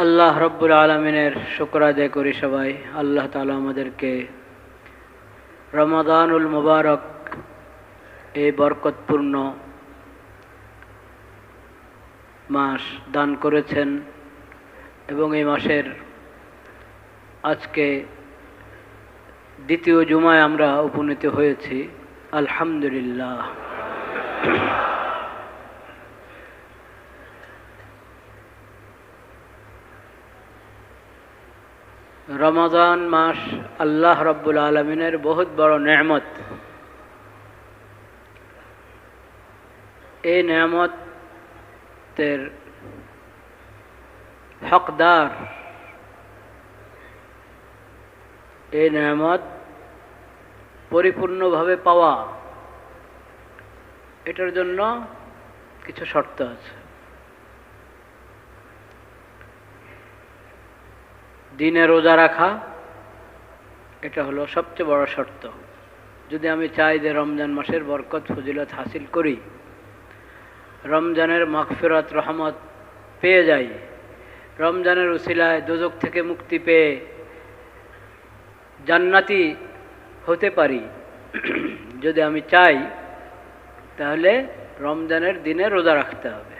আল্লাহ রব্বুল আলমিনের শুকর আদায় করি সবাই। আল্লাহ তাআলা আমাদেরকে রমাদানুল মুবারক এই বরকতপূর্ণ মাস দান করেছেন এবং এই মাসের আজকে দ্বিতীয় জুমায় আমরা উপনীত হয়েছি। আলহামদুলিল্লাহ। রমাদান মাস আল্লাহ রব্বুল আলমিনের বহুত বড় নেয়ামত। এই নেয়ামতের হকদার, এই নেয়ামত পরিপূর্ণভাবে পাওয়া, এটার জন্য কিছু শর্ত আছে। দিনে রোজা রাখা, এটা হলো সবচেয়ে বড় শর্ত। যদি আমি চাই যে রমজান মাসের বরকত ফজিলত হাসিল করি, রমজানের মাগফিরাত রহমত পেয়ে যাই, রমজানের উসিলায় দোজখ থেকে মুক্তি পেয়ে জান্নাতি হতে পারি, যদি আমি চাই, তাহলে রমজানের দিনে রোজা রাখতে হবে।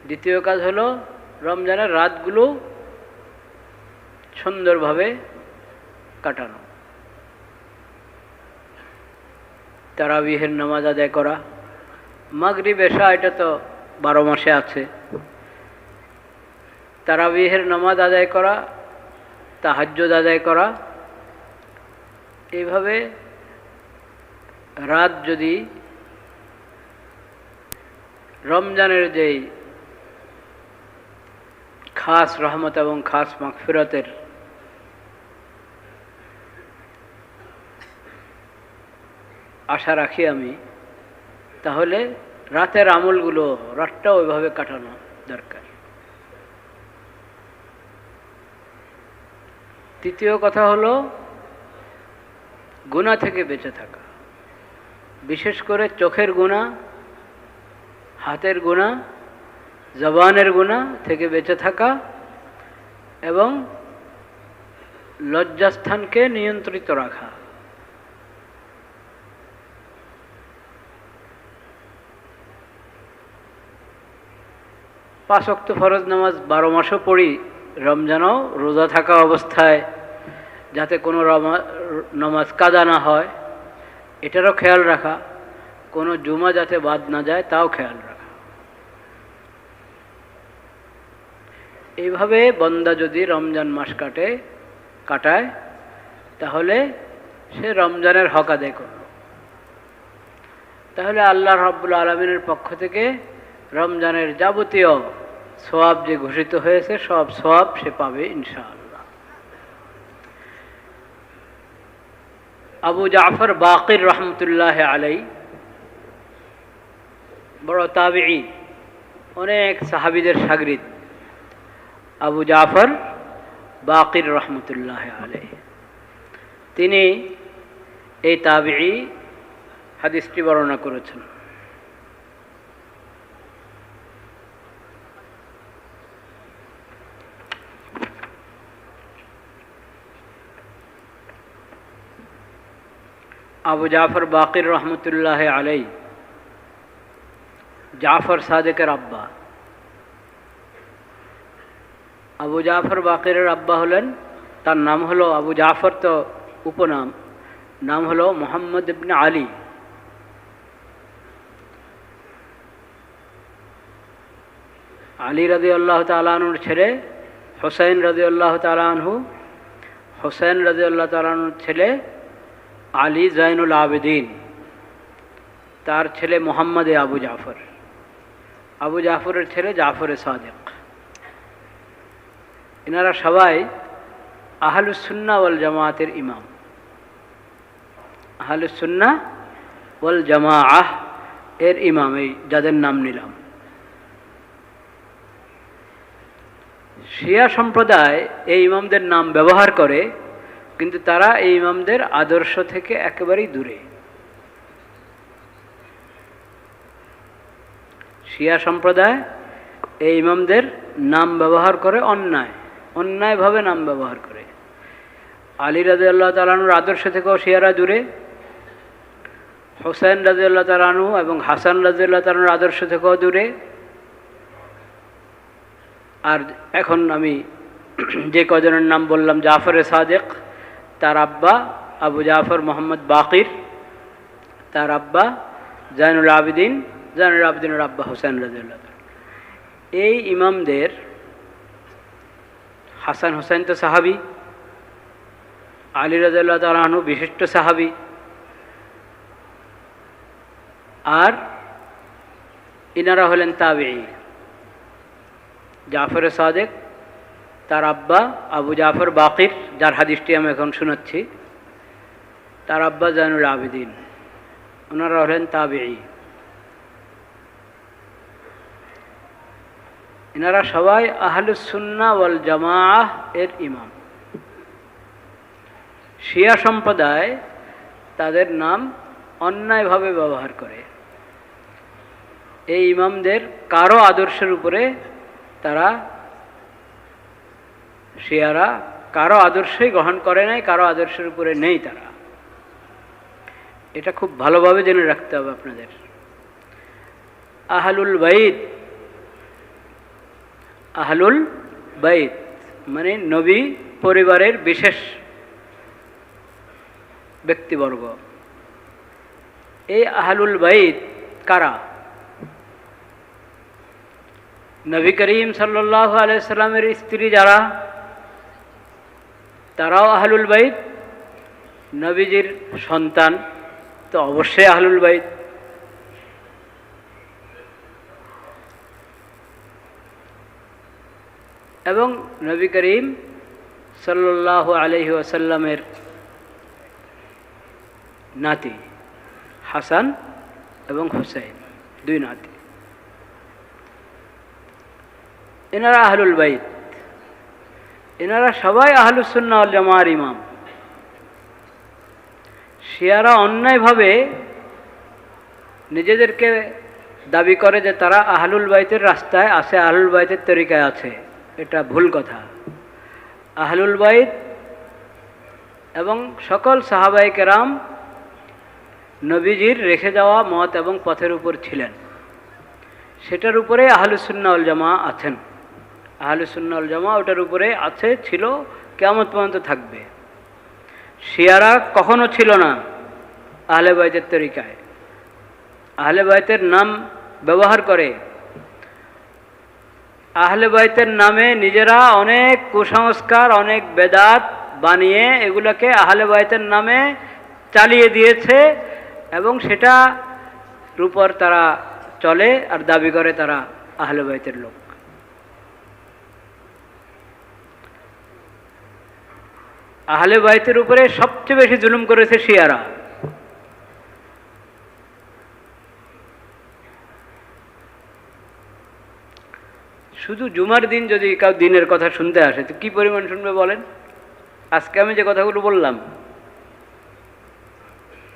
দ্বিতীয় কাজ হলো রমজানের রাতগুলো সুন্দরভাবে কাটানো, তারাবিহের নামাজ আদায় করা। মাগরিব এশা এটা তো 12 মাসে আছে। তারাবিহের নামাজ আদায় করা, তাহাজ্জুদ আদায় করা, এইভাবে রাত যদি রমজানের যেই খাস রহমত এবং খাস মাগফিরাতের আশা রাখি আমি, তাহলে রাতের আমলগুলো রাতটাও ওইভাবে কাটানো দরকার। তৃতীয় কথা হলো গুনাহ থেকে বেঁচে থাকা, বিশেষ করে চোখের গুনাহ, হাতের গুনাহ, জবানের গুনাহ থেকে বেঁচে থাকা এবং লজ্জাস্থানকে নিয়ন্ত্রিত রাখা। পাঁচ ওয়াক্ত ফরজ নামাজ 12 মাসও পড়ি, রমজানও রোজা থাকা অবস্থায় যাতে কোনো নামাজ কাদা না হয়, এটারও খেয়াল রাখা। কোনো জুমা যাতে বাদ না যায়, তাও খেয়াল রাখা। এইভাবে বন্দা যদি রমজান মাস কাটায়, তাহলে সে রমজানের হক আদায় করল। তাহলে আল্লাহ রাব্বুল আলামিনের পক্ষ থেকে রমজানের যাবতীয় সওয়াব যে ঘোষিত হয়েছে, সব সওয়াব সে পাবে ইনশাআল্লাহ। আবু জাফর বাকির রহমতুল্লাহ আলাই, বড় তাবিঈ, অনেক সাহাবীদের শাগরিদ আবু জাফর বাকির রহমতুল্লাহ আলাই, তিনি এই তাবিঈ হাদিসটি বর্ণনা করেছেন। আবু জাফর বাকির রহমতুল্লাহ আলাই জাফর সাদেকের আব্বা। আবু জাফর বাকিরের আব্বা হলেন, তার নাম হলো আবু জাফর, তো উপনাম, নাম হলো মুহাম্মদ ইবনে আলী। আলী রাদিয়াল্লাহু তাআলা আনহুর ছেলে হুসাইন রাদিয়াল্লাহু তাআলা আনহু, হুসাইন রাদিয়াল্লাহু তাআলা আনহুর ছেলে আলী জাইনুল আবেদিন, তার ছেলে মোহাম্মদ আবু জাফর, আবু জাফরের ছেলে জাফর সাদেক। এনারা সবাই আহলুস সুন্নাহ ওয়াল জামাতের ইমাম। আহলুস সুন্নাহ ওয়াল জামাআহ এর ইমাম, এই যাদের নাম নিলাম। শিয়া সম্প্রদায় এই ইমামদের নাম ব্যবহার করে, কিন্তু তারা এই ইমামদের আদর্শ থেকে একেবারেই দূরে। শিয়া সম্প্রদায় এই ইমামদের নাম ব্যবহার করে অন্যায়ভাবে নাম ব্যবহার করে। আলী রাদিয়াল্লাহু তাআলা আনহুর আদর্শ থেকেও শিয়ারা দূরে, হোসেন রাদিয়াল্লাহু তাআলা আনহু এবং হাসান রাদিয়াল্লাহু তাআলা আনহুর আদর্শ থেকেও দূরে। আর এখন আমি যে কজনের নাম বললাম, জাফর সাদেক, তার আব্বা আবু জাফর মোহাম্মদ বাকির, তার আব্বা জাইনুল আবেদিন, জাইনুল আবেদিনের আব্বা হোসেন রাদিয়াল্লাহু তাআলা। এই ইমামদের, হাসান হোসেন তো সাহাবী, আলী রাদিয়াল্লাহু তাআলা আনহু বিশিষ্ট সাহাবী, আর ইনারা হলেন তাবেঈ। জাফর সাদেক, তার আব্বা আবু জাফর বাকির, যার হাদিসটি আমি এখন শোনাচ্ছি, তার আব্বা জাইনুল আবেদিন, ওনারা হলেন তাবেঈ। এনারা সবাই আহলুস সুন্নাহ ওয়াল জামাআহ এর ইমাম। শিয়া সম্প্রদায় তাদের নাম অন্যায়ভাবে ব্যবহার করে। এই ইমামদের কারো আদর্শের উপরে তারা, শিয়ারা কারো আদর্শই গ্রহণ করে নাই, কারো আদর্শের উপরে নেই তারা। এটা খুব ভালোভাবে জেনে রাখতে হবে আপনাদের। আহলুল বাইত, আহলুল বাইত মানে নবী পরিবারের বিশেষ ব্যক্তিবর্গ। এই আহলুল বাইত কারা? নবী করিম সাল্লাল্লাহু আলাইহি সাল্লামের স্ত্রী যারা, তারাও আহলুল বাইত। নবীজির সন্তান তো অবশ্যই আহলুল বাইত। এবং নবী করিম সাল্লাল্লাহু আলাইহি ওয়াসাল্লামের নাতি হাসান এবং হুসাইন, দুই নাতি, এনারা আহলুল বাইত। এনারা সবাই আহলুস সুন্নাহ ওয়াল জামাআর ইমাম। শিয়ারা অন্যায়ভাবে নিজেদেরকে দাবি করে যে তারা আহলুল বাইতের রাস্তায় আছে, আহলুল বাইতের তরিকায় আছে। এটা ভুল কথা। আহলুল বাইত এবং সকল সাহাবায়ে কেরাম নবীজির রেখে যাওয়া মত এবং পথের উপর ছিলেন, সেটার উপরে আহলুস সুন্নাহ ওয়াল জামাআহ আছেন। আহলুস সুন্নাহ ওয়াল জামাআহ ওটার উপরে আছে, ছিল, কিয়ামত পর্যন্ত থাকবে। শিয়ারা কখনো ছিল না আহলে বাইতের তরিকায়। আহলে বাইতের নাম ব্যবহার করে, আহলে বাইতের নামে নিজেরা অনেক কুসংস্কার, অনেক বেদাত বানিয়ে এগুলোকে আহলে বাইতের নামে চালিয়ে দিয়েছে এবং সেটার উপর তারা চলে আর দাবি করে তারা আহলে বাইতের লোক। আহলে বাইতের উপরে সবচেয়ে বেশি জুলুম করেছে শিয়ারা। শুধু জুমার দিন যদি কাউ দিনের কথা শুনতে আসে তো কি পরিমাণ শুনবে বলেন? আজকে আমি যে কথাগুলো বললাম,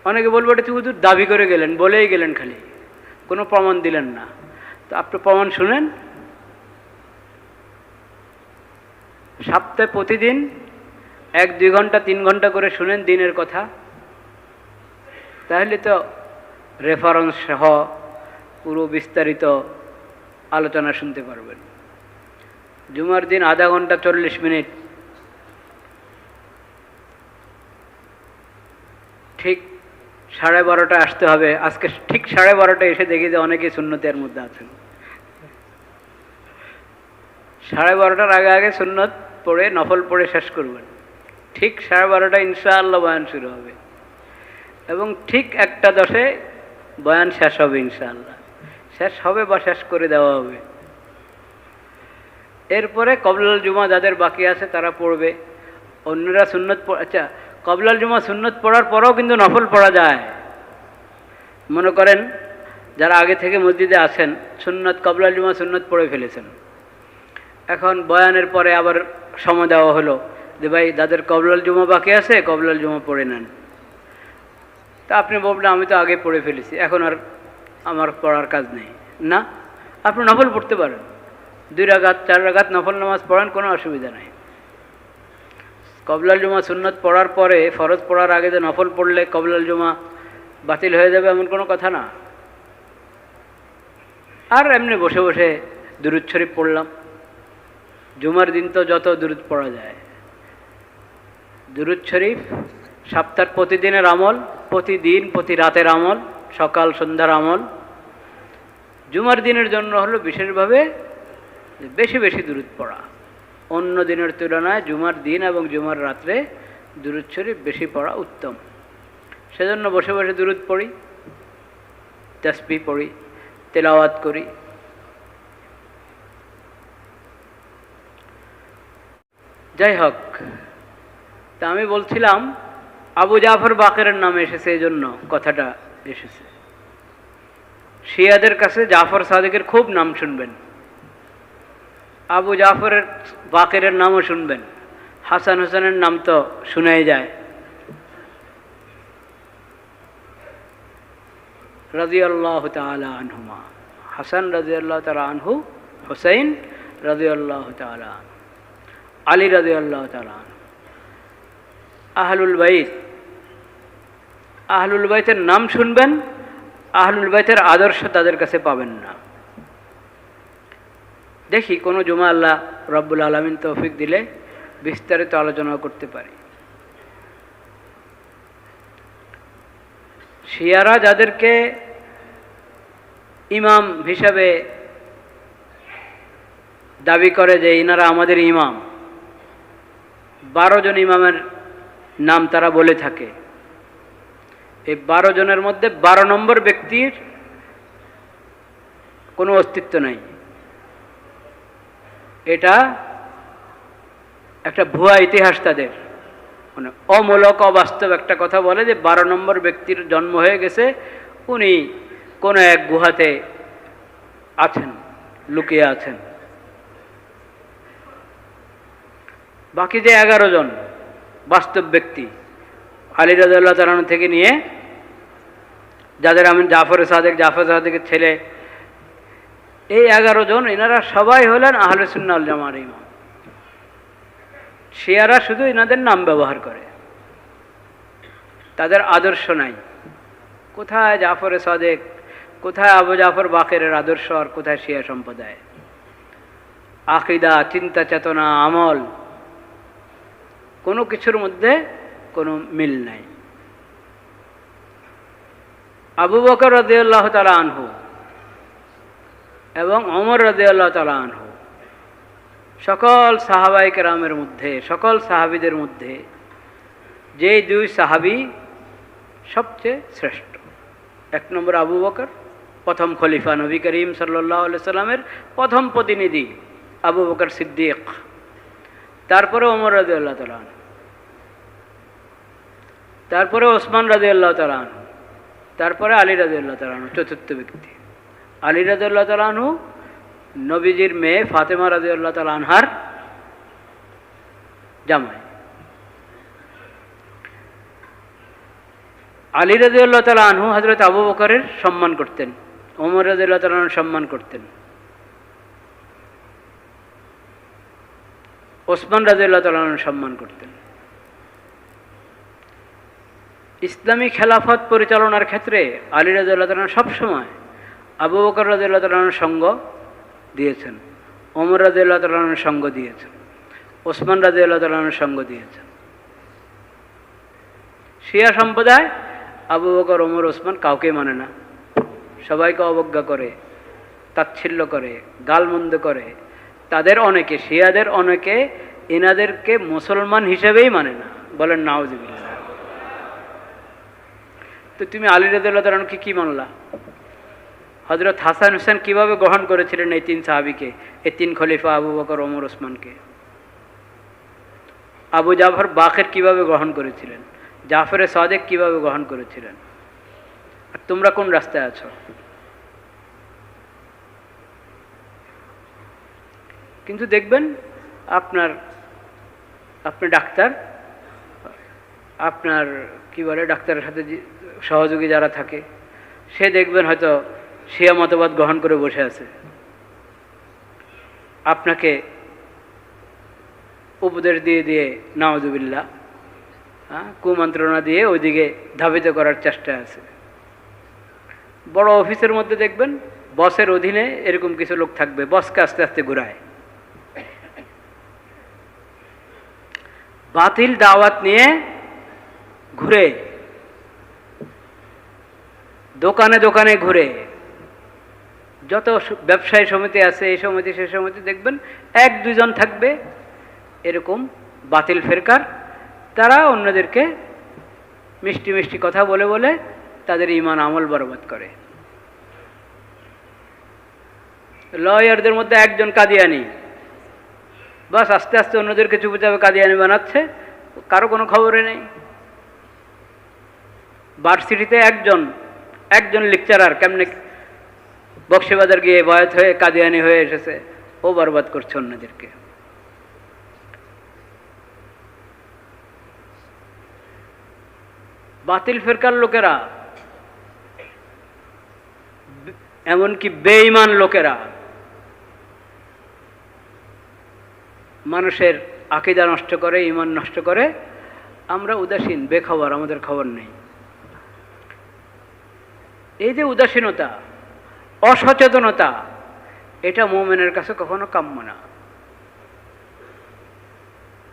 অনেকে বলবো এটা শুধু দাবি করে গেলেন, বলেই গেলেন, খালি কোনো প্রমাণ দিলেন না। তো আপনি প্রমাণ শুনেন। সপ্তাহে প্রতিদিন 1-2 ঘন্টা 3 ঘন্টা করে শুনেন দিনের কথা, তাহলে তো রেফারেন্স সহ পুরো বিস্তারিত আলোচনা শুনতে পারবেন। জুমার দিন আধা ঘন্টা 40 মিনিট, ঠিক 12:30 আসতে হবে। আজকে ঠিক 12:30 এসে দেখি যে অনেকেই সুন্নতের মধ্যে আছেন। 12:30 আগে আগে সুন্নত পড়ে, নফল পড়ে শেষ করবেন। ঠিক 12:30 ইনশাআল্লাহ বয়ান শুরু হবে এবং ঠিক 1:10 বয়ান শেষ হবে ইনশাআল্লাহ। শেষ হবে বা শেষ করে দেওয়া হবে। এরপরে কবলাল জুমা যাদের বাকি আছে তারা পড়বে, অন্যরা সুন্নত। আচ্ছা, কবলাল জুমা সুন্নত পড়ার পরেও কিন্তু নফল পড়া যায়। মনে করেন যারা আগে থেকে মসজিদে আছেন, সুন্নত কবলাল জুমা সুন্নত পড়ে ফেলেছেন, এখন বয়ানের পরে আবার সময় দেওয়া হলো যে ভাই যাদের কবলাল জুমা বাকি আছে কবলাল জুমা পড়ে নেন। তা আপনি বলবেন আমি তো আগে পড়ে ফেলেছি, এখন আর আমার পড়ার কাজ নেই। না, আপনি নফল পড়তে পারেন। 2 রাকাত 4 রাকাত নফল নামাজ পড়েন, কোনো অসুবিধা নাই। কবলাল জুমা সুন্নত পড়ার পরে ফরজ পড়ার আগে যে নফল পড়লে কবলাল জুমা বাতিল হয়ে যাবে এমন কোনো কথা না। আর এমনি বসে বসে দুরূদ শরীফ পড়লাম। জুমার দিন তো যত দুরূদ পড়া যায়। দুরূদ শরীফ সপ্তাহের প্রতিদিনের আমল, প্রতিদিন প্রতি রাতের আমল, সকাল সন্ধ্যার আমল। জুমার দিনের জন্য হলো বিশেষভাবে বেশি বেশি দুরূদ পড়া। অন্য দিনের তুলনায় জুমার দিন এবং জুমার রাত্রে দুরূদ শরীফ বেশি পড়া উত্তম। সেজন্য বসে বসে দুরূদ পড়ি, তাসবিহ পড়ি, তেলাওয়াত করি। যাই হোক, তা আমি বলছিলাম আবু জাফর বাকেরের নামে এসেছে, এই জন্য কথাটা এসেছে। শিয়াদের কাছে জাফর সাদিকের খুব নাম শুনবেন, আবু জাফরের বাকেরের নামও শুনবেন, হাসান হোসেনের নাম তো শুনাই যায়। রাদিয়াল্লাহু তাআলা আনহুমা, হাসান রাদিয়াল্লাহু তাআলা আনহু, হুসাইন রাদিয়াল্লাহু তাআলা আনহু, আলী রাদিয়াল্লাহু তাআলা আনহু। আহলুল বাইত, আহলুল বাইতের নাম শুনবেন, আহলুল বাইতের আদর্শ তাদের কাছে পাবেন না। দেখি কোনো জুমা আল্লাহ রব্বুল আলামিন তৌফিক দিলে বিস্তারিত আলোচনা করতে পারি। শিয়ারা যাদেরকে ইমাম হিসাবে দাবি করে যে ইনারা আমাদের ইমাম, 12 জন ইমামের নাম তারা বলে থাকে। এই 12 জনের মধ্যে 12 নম্বর ব্যক্তির কোনো অস্তিত্ব নাই। এটা একটা ভুয়া ইতিহাস তাদের, মানে অমূলক অবাস্তব একটা কথা বলে যে 12 নম্বর ব্যক্তির জন্ম হয়ে গেছে, উনি কোনো এক গুহাতে আছেন, লুকিয়ে আছেন। বাকি যে 11 জন বাস্তব ব্যক্তি, আলী রাদিয়াল্লাহু তাআলা আনহু থেকে নিয়ে যাদের আমি জাফর সাদিকের ছেলে, এই 11 জন এনারা সবাই হলেন আহলে সুন্নাহ ওয়াল জামাআর ইমাম। শিয়ারা শুধু এনাদের নাম ব্যবহার করে, তাদের আদর্শ নাই। কোথায় জাফর সাদিক, কোথায় আবু জাফর বাকেরের আদর্শ, আর কোথায় শিয়া সম্প্রদায়? আকীদা, চিন্তা চেতনা, আমল, কোনো কিছুর মধ্যে কোনো মিল নাই। আবু বকর রাদিয়াল্লাহু তাআলা আনহু এবং ওমর রাদিয়াল্লাহু তাআলা আনহু সকল সাহাবায়ে কেরামের মধ্যে, সকল সাহাবীদের মধ্যে যে 2 সাহাবী সবচেয়ে শ্রেষ্ঠ। 1 নম্বর আবু বকর, প্রথম খলিফা, নবী করিম সাল্লাল্লাহু আলাইহি সাল্লামের প্রথম প্রতিনিধি আবু বকর সিদ্দিক। তারপরে ওমর রাদিয়াল্লাহু তাআলা আনহু, তারপরে ওসমান রাদিয়াল্লাহু তাআলা আনহু, তারপরে আলী রাদিয়াল্লাহু তাআলা আনহু, চতুর্থ ব্যক্তি। আলী রাদিয়াল্লাহু তাআলা আনহু নবীজির মেয়ে ফাতেমা রাদিয়াল্লাহু তাআলা আনহার জামাই। আলী রাদিয়াল্লাহু তাআলা আনহু হযরত আবু বকরের সম্মান করতেন, ওমর রাদিয়াল্লাহু তাআলা আনহুর সম্মান করতেন, ওসমান রাদিয়াল্লাহু তাআলা আনহুর সম্মান করতেন। ইসলামী খেলাফত পরিচালনার ক্ষেত্রে আলী রাদিয়াল্লাহু তাআলা সবসময় আবু বকর রাদিয়াল্লাহু তাআলার সঙ্গ দিয়েছেন, ওমর রাদিয়াল্লাহু তাআলার সঙ্গ দিয়েছেন, ওসমান রাদিয়াল্লাহু তাআলার সঙ্গ দিয়েছেন। শিয়া সম্প্রদায় আবু বকর, ওমর, ওসমান কাউকে মানে না, সবাইকে অবজ্ঞা করে, তাচ্ছিল্য করে, গালমন্দ করে। তাদের অনেকে, শিয়াদের অনেকে এনাদেরকে মুসলমান হিসেবেই মানে না, বলেন নাউজুবিল্লাহ। তো তুমি আলী রাদিয়াল্লাহু তাআলাকে কি মানলা? হযরত হাসান হোসেন কিভাবে গ্রহণ করেছিলেন এই 3 সাহাবীকে, এই 3 খলিফা আবু বকর, ওমর, ওসমানকে? আবু জাফর বাকের কিভাবে গ্রহণ করেছিলেন? জাফর সাদিক কিভাবে গ্রহণ করেছিলেন? আর তোমরা কোন রাস্তায় আছো? কিন্তু দেখবেন আপনি ডাক্তার, আপনার কি বলে ডাক্তারের সাথে সহযোগী যারা থাকে, সে দেখবেন হয়তো শিয়া মতবাদ গ্রহণ করে বসে আছে। আপনাকে উপদেশ দিয়ে দিয়ে নাউযুবিল্লাহ কুমন্ত্রণা দিয়ে ওইদিকে ধাবিত করার চেষ্টা আছে। বড় অফিসের মধ্যে দেখবেন বসের অধীনে এরকম কিছু লোক থাকবে, বসকে আস্তে আস্তে ঘুরায়। বাতিল দাওয়াত নিয়ে ঘুরে, দোকানে দোকানে ঘুরে, যত ব্যবসায়ী সমিতি আছে এই সমিতি সেই সমিতি দেখবেন এক দুইজন থাকবে এরকম বাতিল ফেরকার, তারা অন্যদেরকে মিষ্টি মিষ্টি কথা বলে বলে তাদের ঈমান আমল বরবাদ করে। লয়ারদের মধ্যে একজন কাদিয়ানি, বাস আস্তে আস্তে অন্যদেরকে চুপচাপে কাদিয়ানি বানাচ্ছে, কারো কোনো খবরে নেই। ভার্সিটিতে একজন লেকচারার কেমনে বক্সিবাজার গিয়ে বয়াত হয়ে কাদিয়ানি হয়ে এসেছে, ও বরবাদ করছে অন্যদেরকে। বাতিল ফেরকার লোকেরা, এমনকি বেঈমান লোকেরা মানুষের আকীদা নষ্ট করে, ঈমান নষ্ট করে। আমরা উদাসীন, বেখবর, আমাদের খবর নেই। এই যে উদাসীনতা, অসচেতনতা, এটা মুমিনের কাছে কখনো কাম্য না।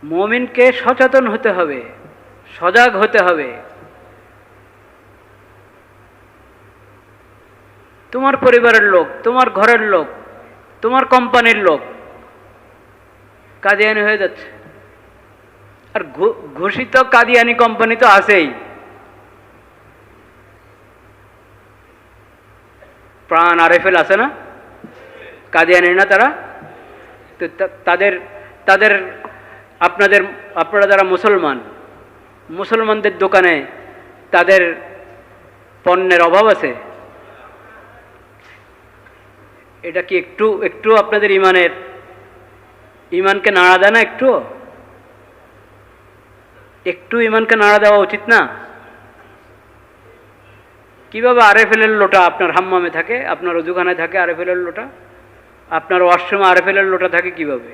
মুমিনকে সচেতন হতে হবে, সজাগ হতে হবে। তোমার পরিবারের লোক, তোমার ঘরের লোক, তোমার কোম্পানির লোক কাদিয়ানি হয়ে যাচ্ছে, আর ঘোষিত কাদিয়ানি কোম্পানি তো আছেই। প্রাণ আরএফএল আছে না, কাদিয়ানি না তারা? তো তাদের আপনারা যারা মুসলমানদের দোকানে তাদের পণ্যের অভাব আছে? এটা কি একটু আপনাদের ঈমানকে নাড়া দেয় না? একটু ঈমানকে নাড়া দেওয়া উচিত না? কিভাবে আরএফএলের লোটা আপনার হাম্মামে থাকে, আপনার ওযুখানায় থাকে আরএফএলের লোটা, আপনার ওয়াশরুমে আরএফএলের লোটা থাকে কিভাবে?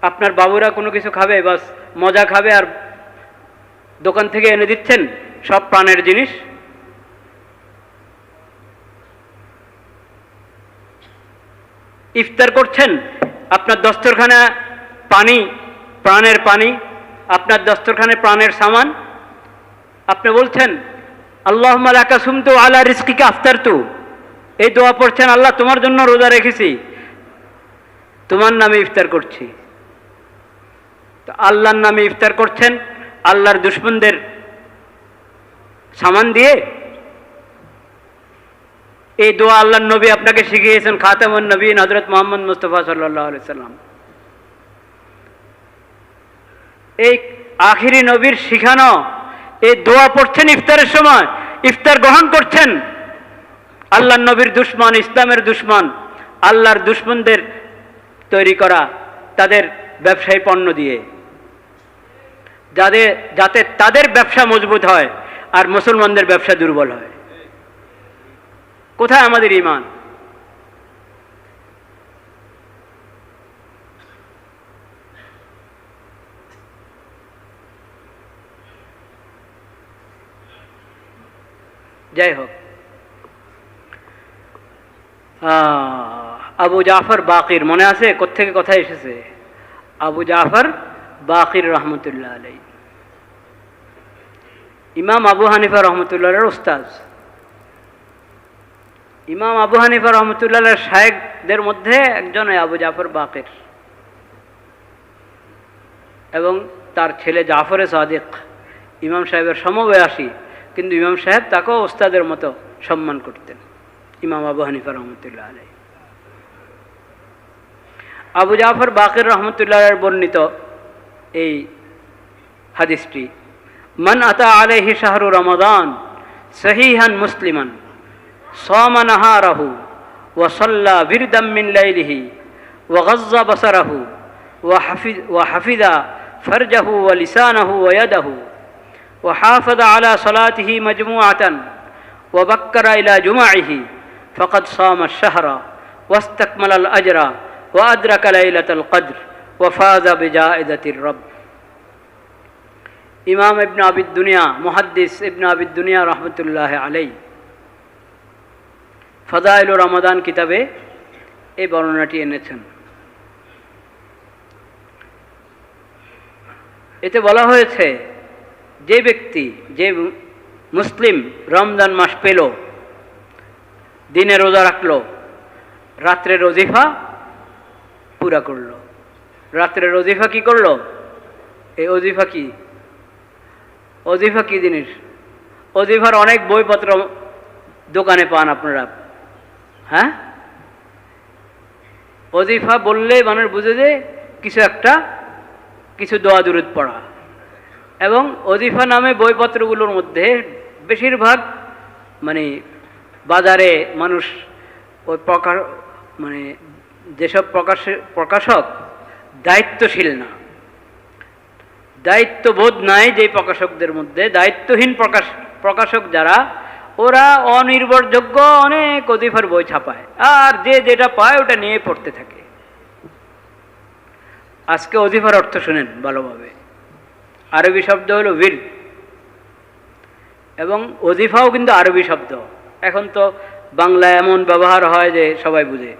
আপনার বাবুরা কোনো কিছু খাবে, বাস মজা খাবে, আর দোকান থেকে এনে দিচ্ছেন সব প্রাণের জিনিস। ইফতার করছেন, আপনার দস্তরখানে পানি, প্রাণের পানি, আপনার দস্তরখানে প্রাণের সামান। আপনি বলছেন আল্লাহুম্মা লাকা সুমতু আলা রিজকিকা আফতারতু, এই দোয়া পড়ছেন, আল্লাহ তোমার জন্য রোজা রেখেছি, তোমার নামে ইফতার করছি। তো আল্লাহর নামে ইফতার করছেন আল্লাহর দুশমনদের সামান দিয়ে। এই দোয়া আল্লাহর নবী আপনাকে শিখিয়েছেন, খাতামুন নবীন হযরত মুহাম্মদ মুস্তাফা সাল্লাল্লাহু আলাইহি সাল্লাম। এই আখিরি নবীর শিখানো এই দোয়া পড়ছেন ইফতারের সময়, ইফতার গ্রহণ করছেন আল্লাহর নবীর দুশমন, ইসলামের দুশমন, আল্লাহর দুশমনদের তৈরি করা তাদের ব্যবসায়ী পণ্য দিয়ে, যাতে তাদের ব্যবসা মজবুত হয় আর মুসলমানদের ব্যবসা দুর্বল হয়। কোথায় আমাদের ঈমান? যাই হোক, আবু জাফর বাকির মনে আছে কোত্থেকে কথা এসেছে? আবু জাফর বাকির রহমতুল্লাহ আলাইহি, ইমাম আবু হানিফা রহমতুল্লাহর উস্তাদ। ইমাম আবু হানিফা রহমতুল্লাহর শায়েখদের মধ্যে একজন আবু জাফর বাকির, এবং তার ছেলে জাফর সাদিক ইমাম সাহেবের সমবয়সী, কিন্তু ইমাম সাহেব তাকেও ওস্তাদের মতো সম্মান করতেন, ইমাম আবু হানিফা রহমতুল্লাহ আলাইহি। আবু জাফর বাকির রহমতুল্লাহর বর্ণিত এই হাদিসটি, মান আতা আলাইহি শাহরু রমাদান সহিহান মুসলিমান সামা নাহারাহু ওয়া সাল্লা বিরদাম মিন লাইলিহি ওয়া গাজ্জা বাসারাহু ওয়া হাফিযা ফারজাহু ওয়া লিসানাহু ওয়া ইয়াদাহু ওয়া হাফাযা আলা সালাতিহি মাজমুআতান ওয়া বাক্কারা ইলা জুমাইহি ফাকাদ সামা আশ-শাহরা ওয়াস্তাকমালাল আজরা ওয়া আদরাকা লাইলাতুল কদর ওয়া ফাযা বিজাইদাতির রব। ইমাম ইবনে আবিদ দুনিয়া, মুহাদ্দিস ইবনে আবিদ দুনিয়া রহমতুল্লাহ আলাইহি ফাদাইলুর রমাদান কিতাবে এই বর্ণনাটি এনেছেন। এতে বলা হয়েছে, যে ব্যক্তি, যে মুসলিম রমজান মাস পেল, দিনে রোজা রাখলো, রাত্রের ওজিফা পুরা করলো। রাত্রের ওজিফা কি করলো? এই ওজিফা কি? ওজিফা কি জিনিস? ওজিফার অনেক বইপত্র দোকানে পান আপনারা। হ্যাঁ, ওজিফা বললে মানুষ বুঝে যে কিছু দোয়া দুরূদ পড়া। এবং ওজিফা নামে বইপত্রগুলোর মধ্যে বেশিরভাগ বাজারে মানুষ ওই যেসব প্রকাশক দায়িত্বশীল না, দায়িত্ববোধ নাই, যেই প্রকাশকদের মধ্যে দায়িত্বহীন প্রকাশক যারা, ওরা অনির্ভরযোগ্য অনেক ওজিফার বই ছাপায়, আর যে যেটা পায় ওটা নিয়ে পড়তে থাকে। আজকে ওজিফার অর্থ শুনেন ভালোভাবে। আরবি শব্দ হলো বিরদ, এবং ওজিফাও কিন্তু আরবি শব্দ। এখন তো বাংলায় এমন ব্যবহার হয় যে সবাই বুঝে।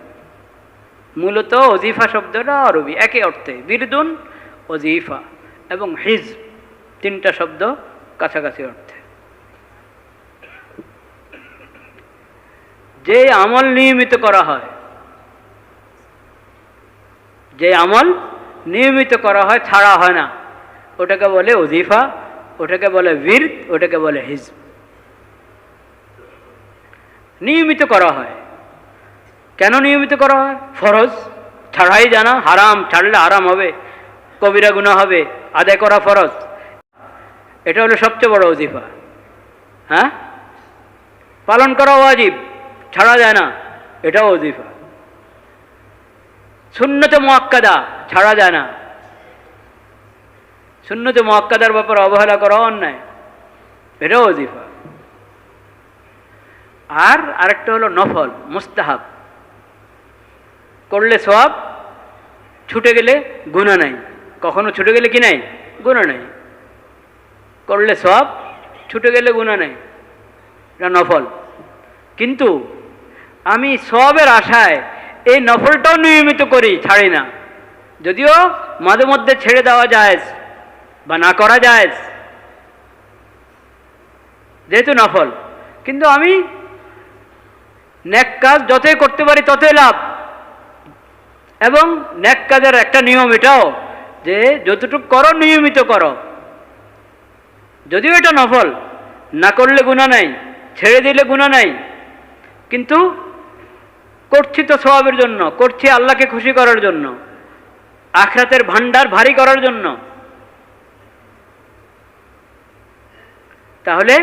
মূলত ওজিফা শব্দটা আরবি, একই অর্থে। বিরদুন, ওজিফা এবং হিজব, তিনটা শব্দ কাছাকাছি অর্থে। যে আমল নিয়মিত করা হয়, যে আমল নিয়মিত করা হয়, ছাড়া হয় না, ওটাকে বলে ওজিফা, ওটাকে বলে বিরদ, ওটাকে বলে হিজব। নিয়মিত করা হয়। কেন নিয়মিত করা হয়? ফরজ, ছাড়াই জানা, হারাম, ছাড়লে হারাম হবে, কবিরা গুনাহ হবে, আদায় করা ফরজ। এটা হলো সবচেয়ে বড় ওজিফা। হ্যাঁ, পালন করা ওয়াজিব, ছাড়া যায় না, এটাও ওজিফা। সুন্নতে মুআক্কাদা, ছাড়া যায় না, সুন্নতে মুআক্কাদার ব্যাপারে অবহেলা করা অন্যায়, এটাও ওজিফা। আর আরেকটা হলো নফল, মুস্তাহাব, করলে সওয়াব, ছুটে গেলে গুনাহ নাই। কখনো ছুটে গেলে কি নাই? গুনাহ নাই। করলে সওয়াব, ছুটে গেলে গুনাহ নাই, এটা নফল। কিন্তু আমি সওয়াবের আশায় এই নফলটাও নিয়মিত করি, ছাড়ি না। যদিও মাঝে মধ্যে ছেড়ে দেওয়া যায় বা না করা যায়, যেহেতু নফল, কিন্তু আমি নেক কাজ যতই করতে পারি ততই লাভ। এবং নেক কাজের একটা নিয়ম এটাও যে যতটুকু করো নিয়মিত করো। যদিও এটা নফল, না করলে গুনাহ নাই, ছেড়ে দিলে গুনাহ নাই, কিন্তু করছি তো সওয়াবের জন্য, করছি আল্লাহকে খুশি করার জন্য, আখিরাতের ভান্ডার ভারী করার জন্য। তাহলে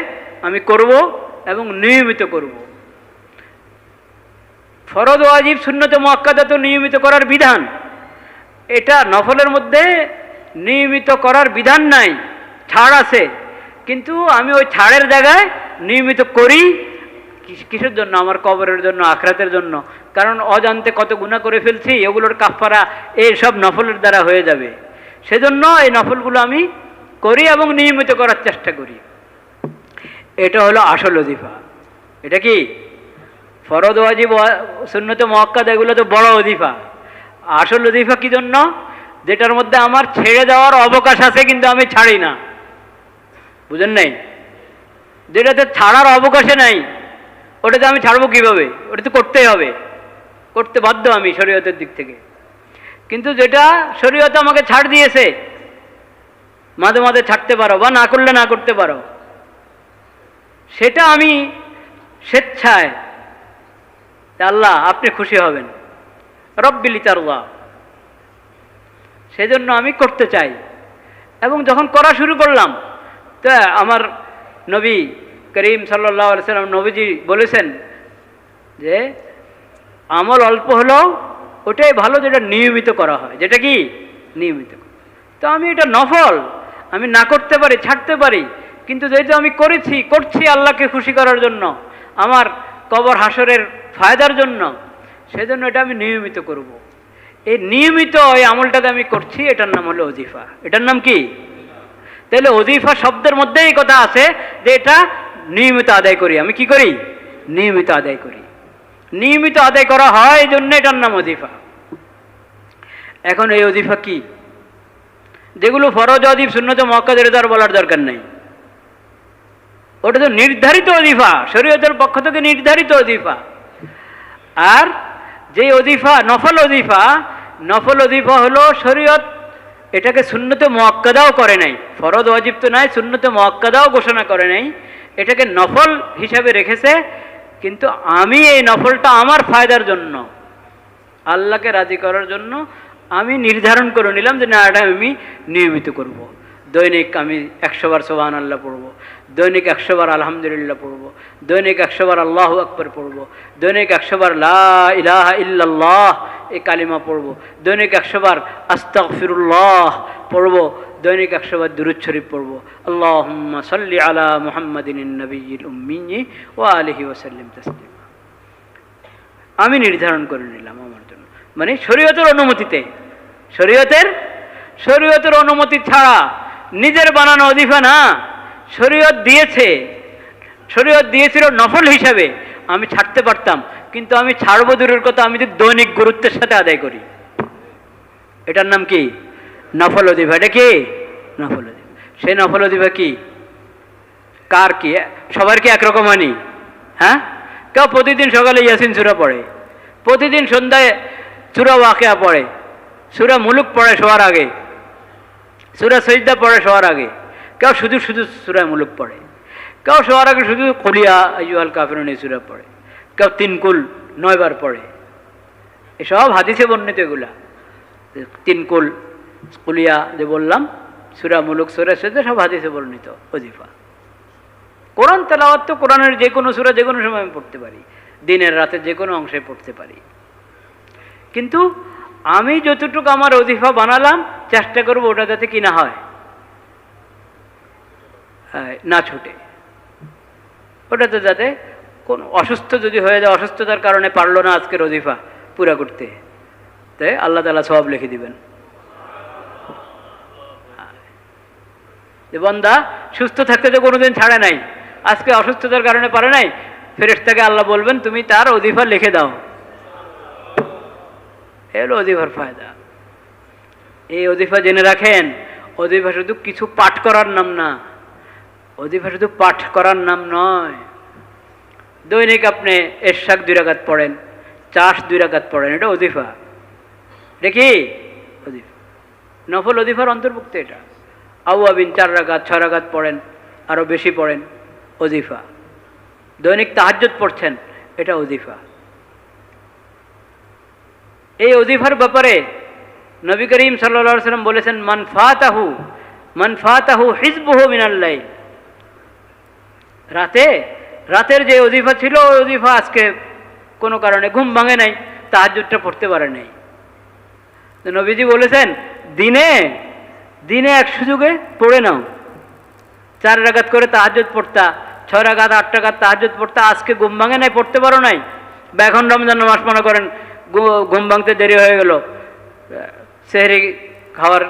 আমি করব এবং নিয়মিত করব। ফরজ, ওয়াজিব, সুন্নতে মুআক্কাদা তো নিয়মিত করার বিধান। এটা নফলের মধ্যে নিয়মিত করার বিধান নাই, ছাড় আছে, কিন্তু আমি ওই ছাড়ের জায়গায় নিয়মিত করি। কিসের জন্য? আমার কবরের জন্য, আখিরাতের জন্য। কারণ অজান্তে কত গুনাহ করে ফেলছি, এগুলোর কাফারা এই সব নফলের দ্বারা হয়ে যাবে। সেজন্য এই নফলগুলো আমি করি এবং নিয়মিত করার চেষ্টা করি। এটা হলো আসল ওজিফা। এটা কি? ফরজ, ওয়াজিব, সুন্নতে মুআক্কাদা এগুলো তো বড় ওজিফা। আসল ওজিফা কি জন্য? যেটার মধ্যে আমার ছেড়ে দেওয়ার অবকাশ আছে কিন্তু আমি ছাড়ি না। বুঝেন নাই? যেটাতে ছাড়ার অবকাশে নাই, ওটাতে আমি ছাড়বো কিভাবে? ওটা তো করতেই হবে, করতে বাধ্য আমি শরীয়তের দিক থেকে। কিন্তু যেটা শরীয়ত আমাকে ছাড় দিয়েছে, মাঝে মাঝে ছাড়তে পারো বা না করলে না করতে পারো, সেটা আমি স্বেচ্ছায়, আল্লাহ আপনি খুশি হবেন, রব্বিল তারদা, সেজন্য আমি করতে চাই। এবং যখন করা শুরু করলাম, তো আমার নবী করিম সাল্লাল্লাহু আলাইহি সাল্লাম, নবীজি বলেছেন যে আমল অল্প হলেও ওটাই ভালো যেটা নিয়মিত করা হয়। যেটা কি? নিয়মিত। তো আমি এটা নফল, আমি না করতে পারি, ছাড়তে পারি, কিন্তু যেহেতু আমি করছি আল্লাহকে খুশি করার জন্য, আমার কবর হাসরের ফায়দার জন্য, সেজন্য এটা আমি নিয়মিত করব। এই নিয়মিত এই আমলটাকে আমি করছি, এটার নাম হলো ওজিফা। এটার নাম কি? তাহলে ওজিফা শব্দের মধ্যেই কথা আছে যে এটা নিয়মিত আদায় করি। আমি কি করি? নিয়মিত আদায় করি। নিয়মিত আদায় করা হয়, এই জন্য এটার নাম ওজিফা। এখন এই ওজিফা কি? যেগুলো ফরজ, ওয়াজিব, সুন্নত, মুআক্কাদের তো আর বলার দরকার নেই। ওটা তো নির্ধারিত ওজিফা, শরীয়তের পক্ষ থেকে নির্ধারিত ওজিফা। আর যে ওজিফা নফল ওজিফা, নফল ওজিফা হলো শরীয়ত এটাকে সুন্নতে মুআক্কাদাও করে নাই। ফরজ ওয়াজিব তো নাই, সুন্নতে মুআক্কাদাও ঘোষণা করে নাই, এটাকে নফল হিসাবে রেখেছে। কিন্তু আমি এই নফলটা আমার ফায়দার জন্য, আল্লাহকে রাজি করার জন্য আমি নির্ধারণ করে নিলাম যে না, এটা আমি নিয়মিত করব। দৈনিক আমি 100 বার সুবহানাল্লাহ পড়ব, দৈনিক 100 বার আলহামদুলিল্লাহ পড়ব, দৈনিক 100 বার আল্লাহু আকবার পড়ব, দৈনিক 100 বার লা ইলাহা ইল্লাল্লাহ এই কালিমা পড়ব, দৈনিক 100 বার আস্তাগফিরুল্লাহ পড়ব, দৈনিক 100 বার দুরূদ শরীফ পড়ব। আল্লাহুম্মা সাল্লি আলা মুহাম্মাদিন নবিয়্যিল উম্মি ওয়া আলিহি ওয়া সাল্লিম তাসলিমা। আমি নির্ধারণ করে নিলাম আমার জন্য, মানে শরীয়তের অনুমতিতে। শরীয়তের অনুমতি ছাড়া নিজের বানানো ওজিফা না, শরীয়ত দিয়েছিল নফল হিসাবে। আমি ছাড়তে পারতাম, কিন্তু আমি ছাড়বো দূরের কথা, আমি যদি দৈনিক গুরুত্বের সাথে আদায় করি। এটার নাম কি? নফল ওজিফা। এটা কি? নফল ওজিফা। সেই নফল ওজিফা কি? কার কি? সবার কি একরকম হয়নি? হ্যাঁ, কেউ প্রতিদিন সকালে ইয়াসিন সূরা পড়ে, প্রতিদিন সন্ধ্যায় সূরা ওয়াকিয়া পড়ে, সূরা মুলুক পড়ে শোয়ার আগে, সূরা সাজদা পড়ে শোয়ার আগে, কেউ শুধু সূরা মুলুক পড়ে, কেউ শোয়ার আগে শুধু কুল ইয়া আইয়ুহাল কাফিরুন এই সূরা পড়ে, কেউ 3 কুল 9 বার পড়ে। এসব হাদিসে বর্ণিত। এগুলা 3 কুল, কুল ইয়া যে বললাম, সূরা মুলুক, সূরা সাজদা সব হাদিসে বর্ণিত ওজিফা। কোরআন তেলাওয়াত তো কোরআনের যে কোনো সূরা যে কোনো সময় আমি পড়তে পারি, দিনের রাতে যে কোনো অংশে পড়তে পারি। কিন্তু আমি যতটুকু আমার ওজিফা বানালাম, চেষ্টা করবো ওটা যাতে কি না হয়, না ছুটে। ওটাতে যাতে কোন অসুস্থ যদি হয়ে যায়, অসুস্থতার কারণে পারলো না আজকের ওজিফা পুরা করতে, তাই আল্লাহ তাআলা সওয়াব লিখে দিবেন। যে বান্দা সুস্থ থাকতে তো কোনোদিন ছাড়ে নাই, আজকে অসুস্থতার কারণে পারে নাই, ফেরেশতাকে আল্লাহ বলবেন তুমি তার ওজিফা লিখে দাও। এলো ওজিফার ফায়দা। এই ওজিফা জেনে রাখেন, ওজিফা শুধু কিছু পাঠ করার নাম না, ওজিফা শুধু পাঠ করার নাম নয়। দৈনিক আপনি এরশাক 2 রাকাত পড়েন, চাষ 2 রাকাত পড়েন, এটা ওজিফা। এটা কি? ওজিফা। নফল ওজিফার অন্তর্ভুক্ত এটা। আউয়াবিন 4 রাকাত 6 রাকাত পড়েন, আরও বেশি পড়েন, ওজিফা। দৈনিক তাহাজ্জুদ পড়ছেন, এটা ওজিফা। এই ওজিফার ব্যাপারে নবী করিম সাল্লাল্লাহু আলাইহি ওয়াসাল্লাম বলেছেন, মান ফাতাহু হিজবুহু মিনাল লাইল। রাতের যে ওজিফা ছিল, ওই ওজিফা আজকে কোনো কারণে ঘুম ভাঙে নাই, তাহাজ্জুদটা পড়তে পারে নাই। নবীজি বলেছেন দিনে এক সুযোগে পড়ে নাও। 4 রাকাত করে তাহাজ্জুদ পড়তা, 6 রাকাত 8 রাকাত তাহাজ্জুদ পড়তা, আজকে ঘুম ভাঙে নাই, পড়তে পারো নাই, বা এখন রমজান মাস মনে করেন ঘুম ভাঙতে দেরি হয়ে গেল, সেহরি খাওয়ার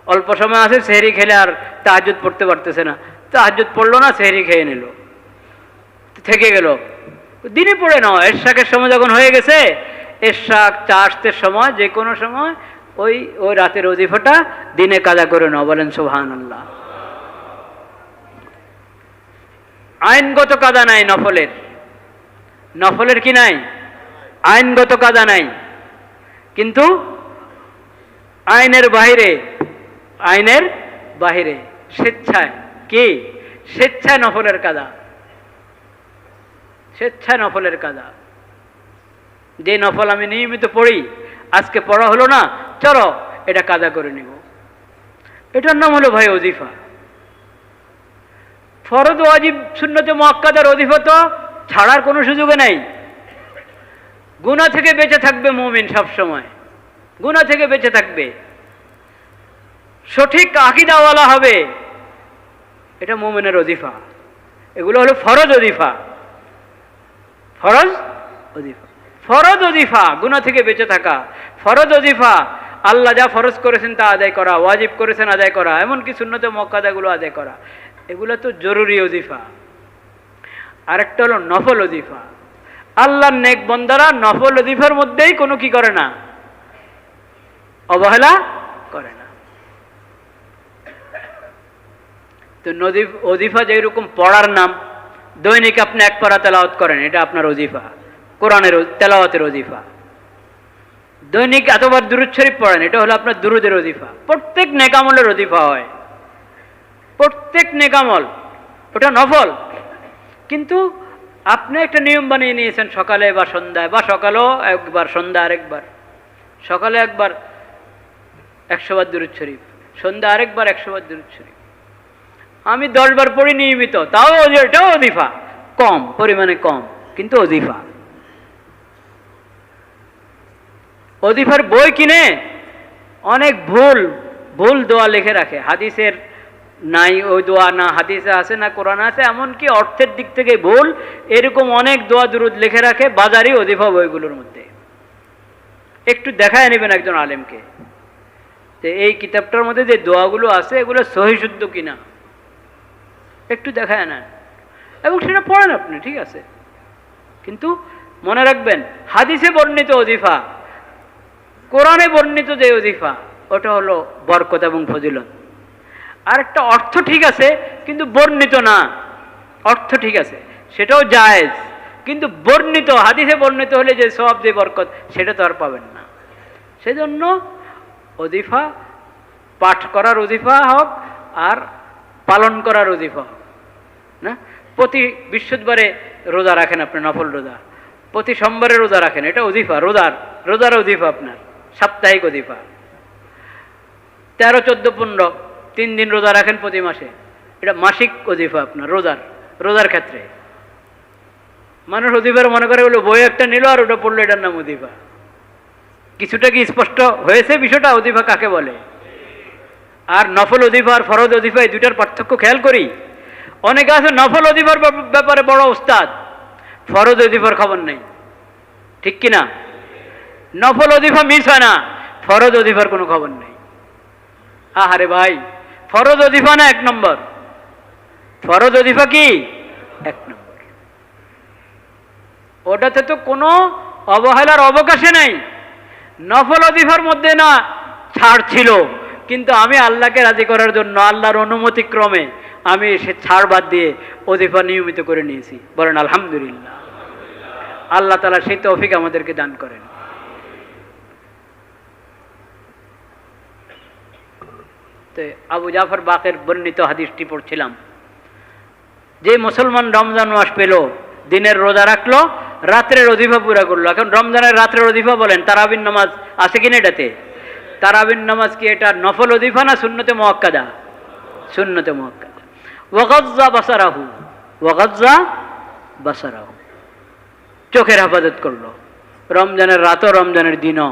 অল্প সময় আছে, সেহরি খেলে আর তাহাজ্জুদ পড়তে পারতেছে না, তাহাজ্জুদ পড়লো না, সেহরি খেয়ে নিল, থেকে গেল। দিনে পড়ে নাও। এরশাকের সময় যখন হয়ে গেছে, এরশাক চাষের সময়, যে কোনো সময় ওই রাতের ওজিফাটা দিনে কাজা করে নাও। বলেন সুবহানাল্লাহ। আইনগত কাজা নাই নফলের কি নাই? আইনগত কাজা নাই। কিন্তু আইনের বাহিরে স্বেচ্ছায় কি? স্বেচ্ছায় নফলের কাজা। যে নফল আমি নিয়মিত পড়ি, আজকে পড়া হলো না, চলো এটা কাজা করে নিব, এটার নাম হলো ভাই ওজিফা। ফরজ ওয়াজিব সুন্নতে মুআক্কাদার ওজিফা তো ছাড়ার কোনো সুযোগ নাই। গুনাহ থেকে বেঁচে থাকবে মুমিন, সব সময় গুনাহ থেকে বেঁচে থাকবে, সঠিক আকীদাওয়ালা হবে, এটা মুমিনের ওজিফা। এগুলো হলো ফরজ ওজিফা। ফরজ ওজিফা গুনাহ থেকে বেঁচে থাকা, ফরজ ওজিফা আল্লাহ যা ফরজ করেছেন তা আদায় করা, ওয়াজিব করেছেন আদায় করা, এমনকি সুন্নতে মুআক্কাদাগুলো আদায় করা, এগুলো তো জরুরি ওজিফা। আরেকটা হলো নফল ওজিফা। আল্লাহর নেক বান্দারা নফল ওজিফার মধ্যেই কোনো কি করে না, অবহেলা করে না। তো ওজিফা যেরকম পড়ার নাম, দৈনিক আপনি এক পারা তেলাওয়াত করেন, এটা আপনার ওজিফা, কোরআনের তেলাওয়াতের ওজিফা। দৈনিক এতবার দুরূদ শরীফ পড়েন, এটা হলো আপনার দুরূদের ওজিফা। প্রত্যেক নেকামলের ওজিফা হয়, প্রত্যেক নেকামল, ওটা নফল। কিন্তু আপনি একটা নিয়ম বানিয়ে নিয়েছেন, সকালে বা সন্ধ্যায়, বা সকালেও একবার, সন্ধ্যা আরেকবার, সকালে একবার 100 বার দুরূদ শরীফ, সন্ধ্যা আরেকবার 100 বার দুরূদ শরীফ। আমি 10 বার পড়ি নিয়মিত, তাও এটাও ওজিফা, কম পরিমাণে, কম কিন্তু ওজিফা। ওজিফার বই কিনে অনেক ভুল ভুল দোয়া লিখে রাখে, হাদিসের নাই ওই দোয়া, না হাদিসে আছে না কোরআন আছে, এমনকি অর্থের দিক থেকে ভুল, এরকম অনেক দোয়া দুরুদ লিখে রাখে বাজারি ওজিফা বইগুলোর মধ্যে। একটু দেখায় নেবেন একজন আলেমকে যে এই কিতাবটার মধ্যে যে দোয়াগুলো আছে এগুলো সহি শুদ্ধ কিনা, একটু দেখায় নেন এবং সেটা পড়েন আপনি, ঠিক আছে। কিন্তু মনে রাখবেন, হাদিসে বর্ণিত ওজিফা, কোরআনে বর্ণিত যে ওজিফা, ওটা হলো বরকত এবং ফজিলত। আর একটা অর্থ ঠিক আছে কিন্তু বর্ণিত না, অর্থ ঠিক আছে সেটাও জায়েজ, কিন্তু বর্ণিত, হাদিসে বর্ণিত হলে যে সওয়াব, যে বরকত, সেটা তো আর পাবেন না। সেজন্য ওজিফা পাঠ করার ওজিফা হোক আর পালন করার ওজিফা হোক না। প্রতি বৃহস্পতিবারে রোজা রাখেন আপনি, নফল রোজা, প্রতি সোমবারে রোজা রাখেন, এটা ওজিফা, রোজার ওজিফা আপনার, সাপ্তাহিক ওজিফা। 13, 14, 15 3 দিন রোজা রাখেন প্রতি মাসে, এটা মাসিক ওজিফা আপনার, রোজার ক্ষেত্রে। মানুষ ওজিফার মনে করে বলে বই একটা নিল আর ওটা পড়লো, এটার নাম ওজিফা। কিছুটা কি স্পষ্ট হয়েছে বিষয়টা, ওজিফা কাকে বলে? আর নফল ওজিফা আর ফরজ ওজিফা, এই দুটার পার্থক্য খেয়াল করি। অনেকে আছে নফল ওজিফার ব্যাপারে বড় উস্তাদ, ফরজ ওজিফার খবর নেই, ঠিক কিনা? নফল ওজিফা মিস হয় না, ফরজ ওজিফার কোনো খবর নেই। আহারে ভাই, ফরজ ওজিফা না 1 নম্বর, ফরজ ওজিফা কি 1 নম্বর, ওটাতে তো কোনো অবহেলার অবকাশে নাই। নফল ওজিফার মধ্যে না ছাড় ছিল, কিন্তু আমি আল্লাহকে রাজি করার জন্য, আল্লাহর অনুমতি ক্রমে আমি সে ছাড় বাদ দিয়ে ওজিফা নিয়মিত করে নিয়েছি। বলেন আলহামদুলিল্লাহ। আল্লাহ তাআলা সেই তৌফিক আমাদেরকে দান করেন। তো আবু জাফর বাকের বর্ণিত হাদিসটি পড়ছিলাম, যে মুসলমান রমজান মাস পেল, দিনের রোজা রাখলো, রাত্রের ওজিফা পুরা করলো। এখন রমজানের রাত্রের ওজিফা বলেন, তারাবির নামাজ আছে কিনা এটাতে? তারাবির নামাজ কি এটা নফল ওজিফা না সুন্নতে মুআক্কাদা? সুন্নতে মুআক্কাদা। ওয়াগাজ্জা বাসারাহু, চোখের হেফাজত করলো। রমজানের রাতও রমজানের দিনও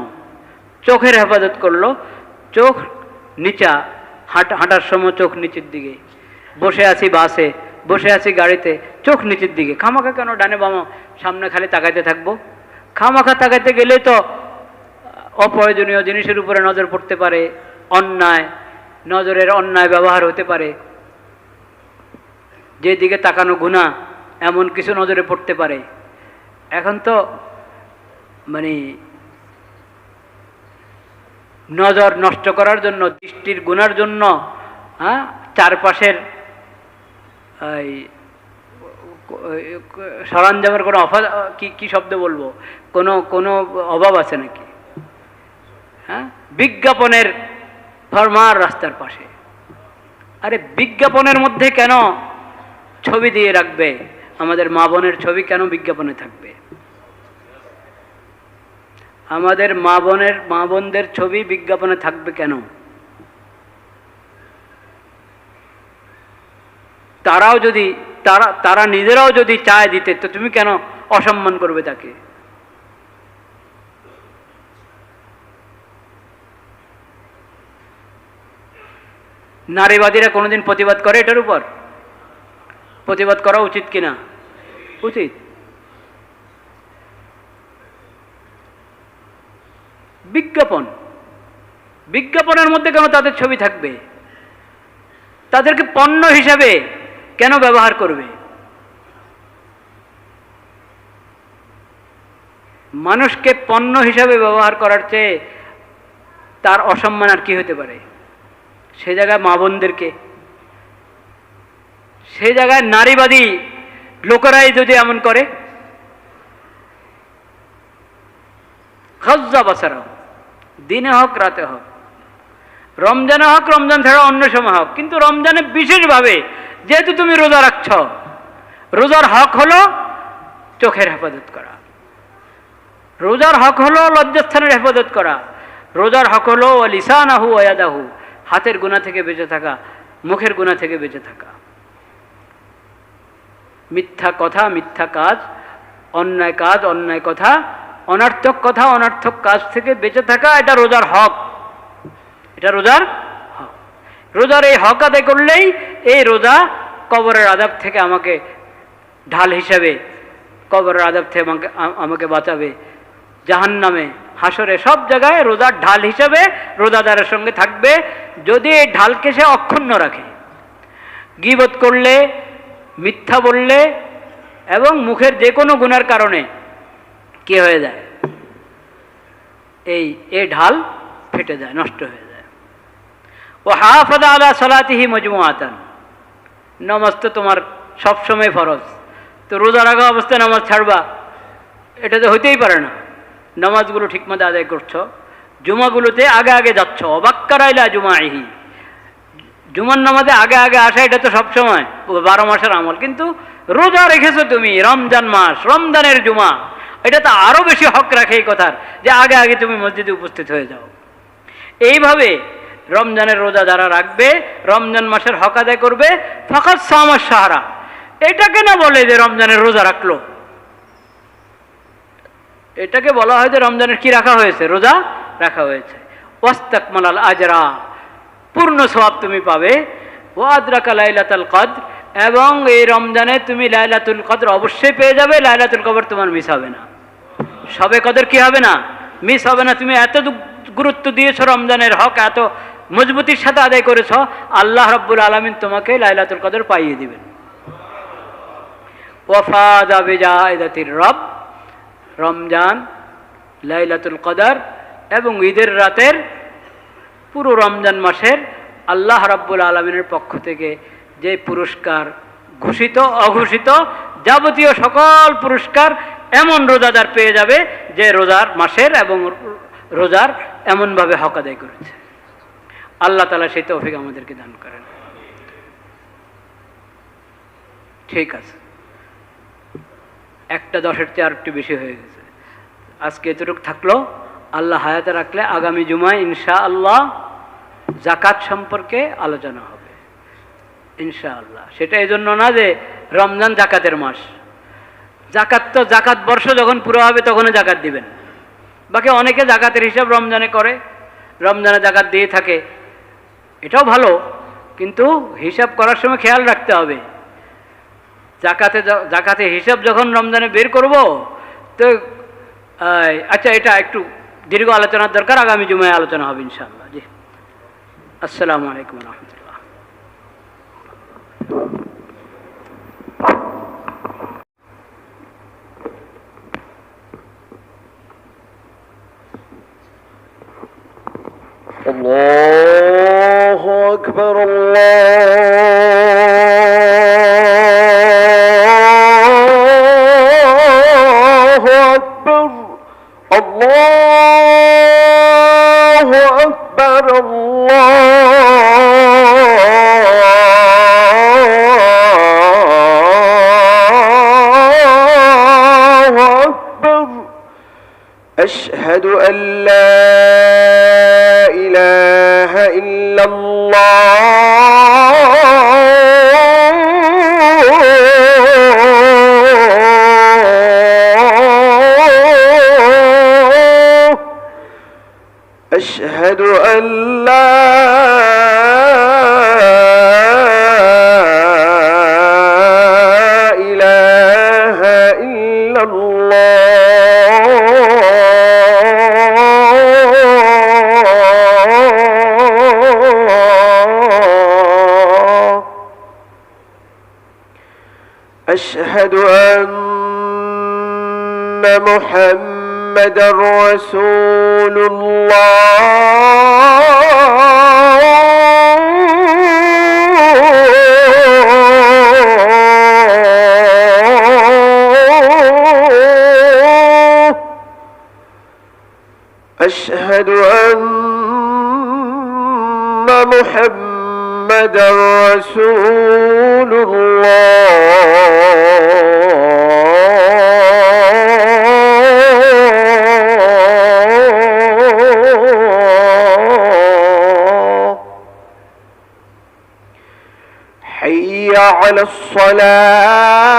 চোখের হেফাজত করলো। চোখ নিচা, হাঁটার সময় চোখ নিচের দিকে, বসে আছি বাসে, বসে আছি গাড়িতে, চোখ নিচের দিকে। খামাখা কেন ডানে বামে সামনে খালি তাকাইতে থাকবো? খামাখা তাকাইতে গেলে তো অপ্রয়োজনীয় জিনিসের উপরে নজর পড়তে পারে, নজরের অন্যায় ব্যবহার হতে পারে, যেদিকে তাকানো গুনাহ, এমন কিছু নজরে পড়তে পারে। এখন তো মানে নজর নষ্ট করার জন্য, দৃষ্টির গুনার জন্য, চারপাশের সরঞ্জামের কোনো কি শব্দ বলবো, কোনো অভাব আছে নাকি? বিজ্ঞাপনের ফরমার রাস্তার পাশে। আরে বিজ্ঞাপনের মধ্যে কেন ছবি দিয়ে রাখবে? আমাদের মা বোনের ছবি কেন বিজ্ঞাপনে থাকবে? আমাদের মা বোনদের ছবি বিজ্ঞাপনে থাকবে কেন? তারা নিজেরাও যদি চায় দিতে, তো তুমি কেন অসম্মান করবে তাকে? নারীবাদীরা কোনোদিন প্রতিবাদ করে এটার উপর? প্রতিবাদ করা উচিত কিনা? উচিত। বিজ্ঞাপন, বিজ্ঞাপনের মধ্যে কেন তাদের ছবি থাকবে? তাদেরকে পণ্য হিসাবে কেন ব্যবহার করবে? মানুষকে পণ্য হিসাবে ব্যবহার করার চেয়ে তার অসম্মান আর কি হতে পারে? সে জায়গায় মা বোনদেরকে, সে জায়গায় নারীবাদী লোকেরাই যদি এমন করে, খজ্জা বাসারা, দিনে হোক রাতে হোক, রমজানে হোক, রমজান ছাড়া অন্য সময় হোক, কিন্তু রমজানে বিশেষভাবে যেহেতু তুমি রোজা রাখছ, রোজার হক হলো চোখের হেফাজত করা, রোজার হক হলো লজ্জাস্থানের হেফাজত করা, রোজার হক হলো লিসানাহু ওয়া ইয়াদাহু, হাতের গুনাহ থেকে বেঁচে থাকা, মুখের গুনাহ থেকে বেঁচে থাকা। মিথ্যা কথা, মিথ্যা কাজ, অন্যায় কাজ, অন্যায় কথা, অনর্থক কথা, অনর্থক কাজ থেকে বেঁচে থাকা, এটা রোজার হক, এটা রোজার হক। রোজার এই হক আদায় করলেই এই রোজা কবরের আযাব থেকে আমাকে ঢাল হিসাবে, কবরের আযাব থেকে আমাকে বাঁচাবে, জাহান্নামে, হাসরে, সব জায়গায় রোজার ঢাল হিসাবে রোজাদারের সঙ্গে থাকবে, যদি এই ঢালকে সে অক্ষুণ্ণ রাখে। গীবত করলে, মিথ্যা বললে এবং মুখের যে কোনো গুনার কারণে কি হয়ে যায়? এই ঢাল ফেটে যায়, নষ্ট হয়ে যায়। ও হাফাযা আলা সালাতিহি মাজমুআতান, নামাজ তো তোমার সবসময় ফরজ, তো রোজা রাখা অবস্থায় নামাজ ছাড়বা, এটা তো হইতেই পারে না। নামাজগুলো ঠিকমতো আদায় করছো, জুমাগুলোতে আগে আগে যাচ্ছ, অবাক্কারাইলা জুমাইহি, জুমার নামাজে আগে আগে আসা এটা তো সবসময় 12 মাসের আমল, কিন্তু রোজা রেখেছো তুমি, রমজান মাস, রমজানের জুমা, এটা তো আরো বেশি হক রাখে এই কথার, যে আগে আগে তুমি মসজিদে উপস্থিত হয়ে যাও। এইভাবে রমজানের রোজা যারা রাখবে, রমজান মাসের হক আদায় করবে, ফাকাত সামা শাহরা, এটাকে না বলে যে রমজানের রোজা রাখলো, এটাকে বলা হয় যে রমজানের কি রাখা হয়েছে? রোজা রাখা হয়েছে। ওয়াস্তাকমালাল আজরা, পূর্ণ সওয়াব তুমি পাবে। ওয়া আদরাকা লাইলাতুল কদর, এবং এই রমজানে তুমি লাইলাতুল কদর অবশ্যই পেয়ে যাবে, লাইলাতুল কদর তোমার মিস হবে না, শবে কদর কি হবে না? মিস হবে না। তুমি এত গুরুত্ব দিয়েছো রমজানের হক, এত মজবুতির সাথে আদায় করেছ, আল্লাহ রাব্বুল আলামিন তোমাকে লাইলাতুল কদর পাইয়ে দিবেন। ওয়াফাদা বিজাইদাতির রব, রমজান, লাইলাতুল কদর এবং ঈদের রাতের, পুরো রমজান মাসের আল্লাহ রাব্বুল আলামিনের পক্ষ থেকে যে পুরস্কার ঘোষিত, অঘোষিত, যাবতীয় সকল পুরস্কার এমন রোজাদার পেয়ে যাবে যে রোজার মাসের এবং রোজার এমনভাবে হক আদায় করেছে। আল্লাহ তাআলা সেই তৌফিক আমাদেরকে দান করেন। ঠিক আছে, 1:10 চেয়ে আরেকটু বেশি হয়ে গেছে, আজকে এতটুকু থাকলো। আল্লাহ হায়াতে রাখলে আগামী জুমায় ইনশাআল্লাহ জাকাত সম্পর্কে আলোচনা হবে ইনশাআল্লাহ। সেটা এই জন্য না যে রমজান জাকাতের মাস, জাকাত তো জাকাত বর্ষ যখন পুরো হবে তখনই জাকাত দিবেন। বাকি অনেকে জাকাতের হিসাব রমজানে করে, রমজানে জাকাত দিয়ে থাকে, এটাও ভালো, কিন্তু হিসাব করার সময় খেয়াল রাখতে হবে। জাকাতে হিসাব যখন রমজানে বের করব, তো আচ্ছা, এটা একটু দীর্ঘ আলোচনার দরকার, আগামী জুমায় আলোচনা হবে ইনশাআল্লাহ। জি, আসসালামু আলাইকুম ওয়া রাহমাতুল্লাহ। আল্লাহু আকবার, আল্লাহু আকবার, আল্লাহু আকবার, আল্লাহু আকবার। আশহাদু আল লা ইলাহা ইল্লাল্লাহ, আশহাদু আন লা ইলাহা ইল্লাল্লাহ। أشهد أن محمدا رسول الله أشهد أن محمدا رسول الله حي على الصلاة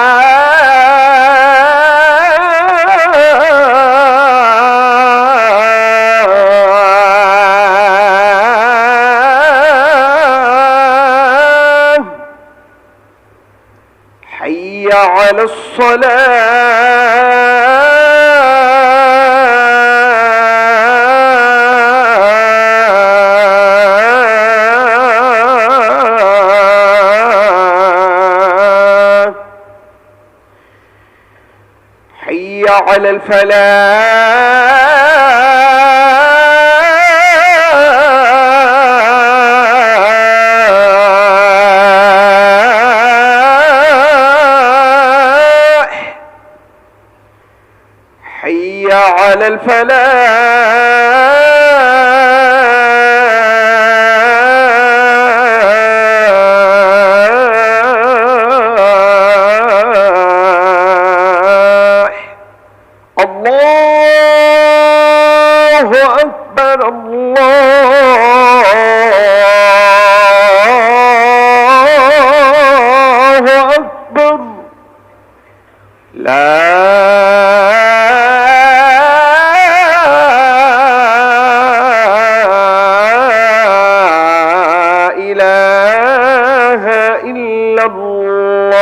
حي على الصلاة حي على الفلاح حي على الفلاح الله أكبر الله أكبر لا إله إلا الله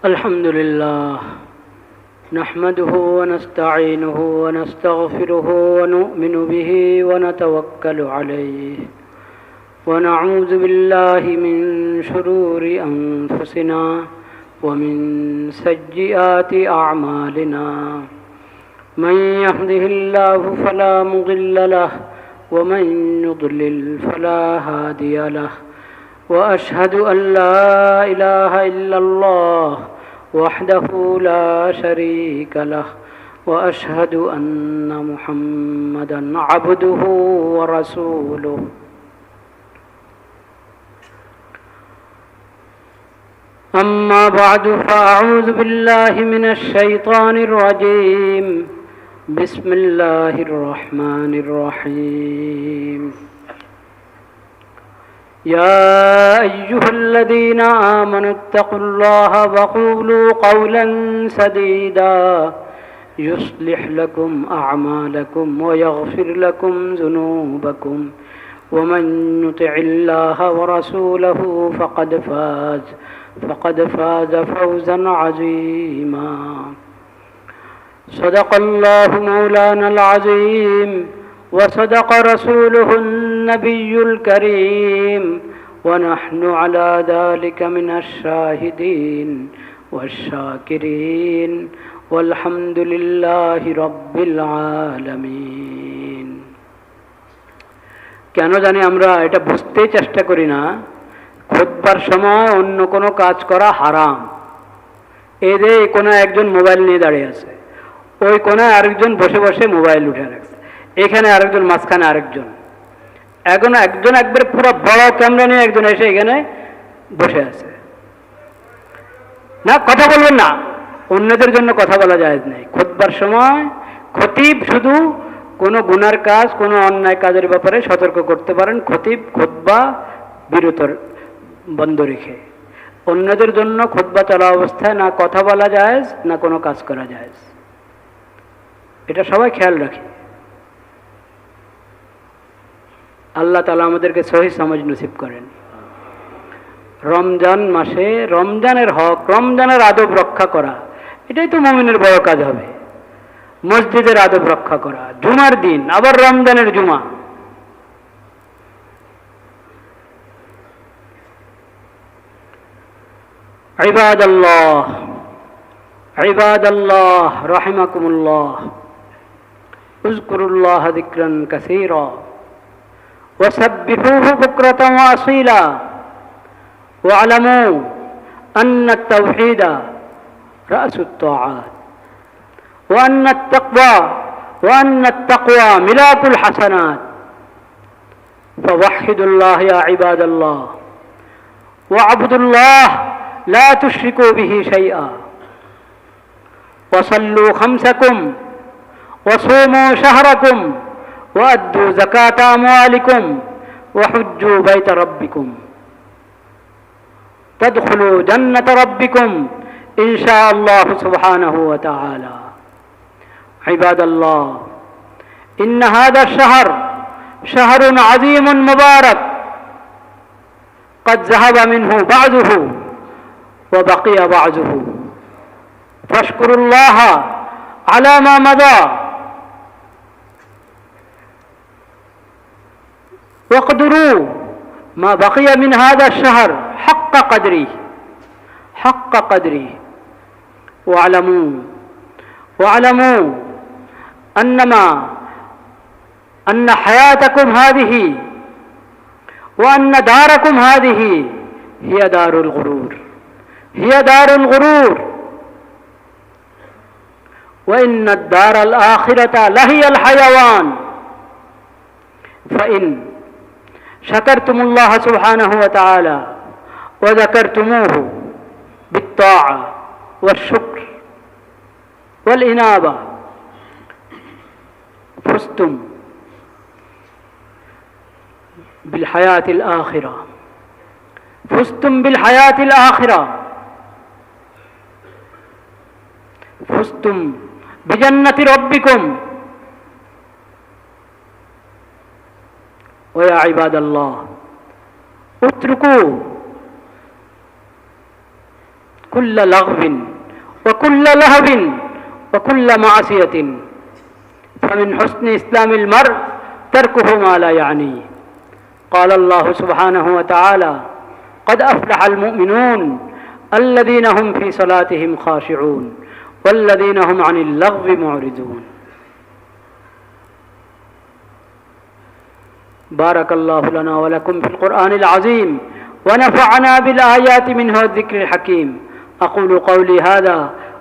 الحمد لله نحمده ونستعينه ونستغفره ونؤمن به ونتوكل عليه ونعوذ بالله من شرور أنفسنا ومن سيئات أعمالنا من يهده الله فلا مضل له ومن يضلل فلا هادي له وأشهد أن لا إله إلا الله وحده لا شريك له وأشهد أن محمدا عبده ورسوله أما بعد فأعوذ بالله من الشيطان الرجيم بسم الله الرحمن الرحيم يا أيها الذين آمنوا اتقوا الله وقولوا قولا سديدا يصلح لكم أعمالكم ويغفر لكم ذنوبكم ومن يطع الله ورسوله فقد فاز فوزا عظيما صدق الله مولانا العظيم وصدق رسوله النبي الكريم ونحن على ذلك من الشاهدين والشاكرين والحمد لله رب العالمين কেন জানি আমরা এটা বুঝতে চেষ্টা করি না খুতবার সময় অন্য কোনো কাজ করা হারাম এদের কোনো একজন মোবাইল নিয়ে দাঁড়িয়ে আছে ওই কোনায় আরেকজন বসে বসে মোবাইল উঠে রাখছে এখানে আরেকজন মাঝখানে আরেকজন এখন একজন একবার পুরো বড় ক্যামেরা নিয়ে একজন এসে এখানে বসে আছে না কথা বলবেন না অন্যদের জন্য কথা বলা যায় নাই খুতবার সময় খতিব শুধু কোনো গুনার কাজ কোনো অন্যায় কাজের ব্যাপারে সতর্ক করতে পারেন খতিব খুতবা বিরত বন্ধ রেখে অন্যদের জন্য খুতবা চলা অবস্থায় না কথা বলা যায় না কোনো কাজ করা যায় এটা সবাই খেয়াল রাখি আল্লাহ তাআলা আমাদেরকে সহি সমাজ নসিব করেন রমজান মাসে রমজানের হক, রমজানের আদব রক্ষা করা, এটাই তো মুমিনের বড় কাজ হবে। মসজিদের আদব রক্ষা করা, জুমার দিন আবার রমজানের জুমা। ইবাদাল্লাহ ইবাদাল্লাহ রাহিমাকুমুল্লাহ উযকুরুল্লাহ যিকরান কাসীরা ওয়াসাব্বিহুহু বুকরাতান ওয়া আসীলা ওয়া'লামু আন্না আত-তাওহীদা রা'সুত তাআত ওয়া আন্না আত-তাকওয়া মিলাকুল হাসানাত ফাওয়াহহিদুল্লাহ ইয়া ইবাদাল্লাহ ওয়া'বুদুল্লাহ লা তুশরিকু বিহি শাইআ ওয়াসাল্লু খামসাকুম ওয়াসুমু শাহরাকুম ওয়া'আদ্দু যাকাতা আমওয়ালিকুম ওয়াহুজ্জু বাইতা রাব্বিকুম তাদখুলু জান্নাতা রাব্বিকুম ইনশাআল্লাহু সুবহানাহু ওয়া তাআলা। ইবাদাল্লাহ ইন্না হাযা আশ-শাহর শাহরুন আযীমুন মুবারাক قد ذهب منه بعضه وبقي بعضه فاشكروا الله على ما مضى واقدروا ما بقي من هذا الشهر حق قدره واعلموا أن حياتكم هذه وأن داركم هذه هي دار الغرور وإن الدار الآخرة لهي الحيوان فإن شكرتم الله سبحانه وتعالى وذكرتموه بالطاعة والشكر والإنابة فزتم بالحياة الآخرة فزتم بجنة ربكم. ويا عباد الله اتركوا كل لغو وكل لهو وكل معصية فمن حسن إسلام المرء تركه ما لا يعنيه. قال الله سبحانه وتعالى قد أفلح المؤمنون الذين هم في صلاتهم خاشعون والذين هم عن اللغو معرضون. بارك الله لنا ولكم في القرآن العظيم ونفعنا بالآيات منه الذكر الحكيم. أقول قولي هذا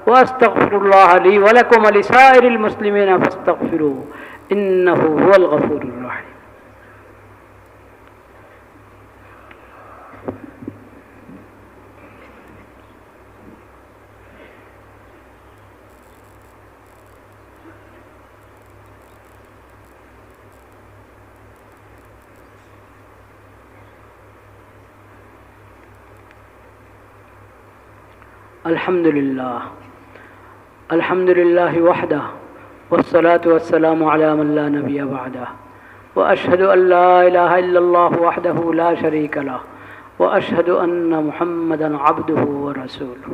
وأستغفر الله لي ولكم ولسائر المسلمين فاستغفروه إنه هو الغفور الرحيم. الحمد لله وحده والصلاة والسلام على من لا نبي بعده وأشهد أن لا إله إلا الله وحده لا شريك له وأشهد أن محمدا عبده ورسوله.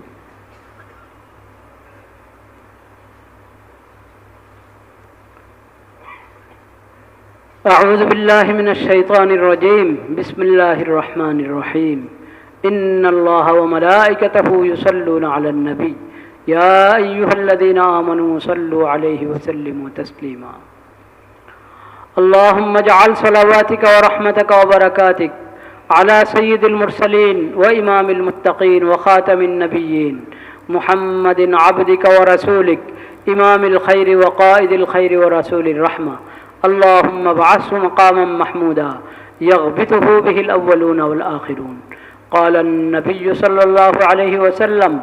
أعوذ بالله من الشيطان الرجيم. بسم الله الرحمن الرحيم. إن الله وملائكته يصلون على النبي يا أيها الذين آمنوا صلوا عليه وسلموا تسليما. اللهم اجعل صلواتك ورحمتك وبركاتك على سيد المرسلين وإمام المتقين وخاتم النبيين محمد عبدك ورسولك إمام الخير وقائد الخير ورسول الرحمة. اللهم ابعثه مقاما محمودا يغبطه به الأولون والآخرون. قال النبي صلى الله عليه وسلم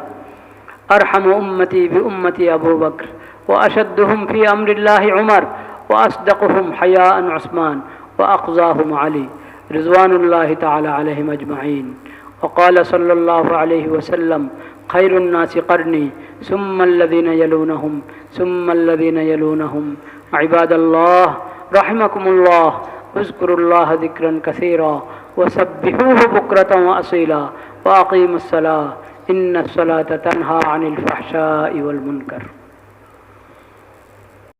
أرحم أمتي بأمتي أبو بكر وأشدهم في أمر الله عمر وأصدقهم حياء عثمان وأقضاهم علي رضوان الله تعالى عليهم أجمعين. وقال صلى الله عليه وسلم خير الناس قرني ثم الذين يلونهم ثم الذين يلونهم. عباد الله رحمكم الله اذكروا ذكرا كثيرا وسبحوه بكرة وأصيلا وأقيموا الصلاة إن الصلاة تنهى عن الفحشاء والمنكر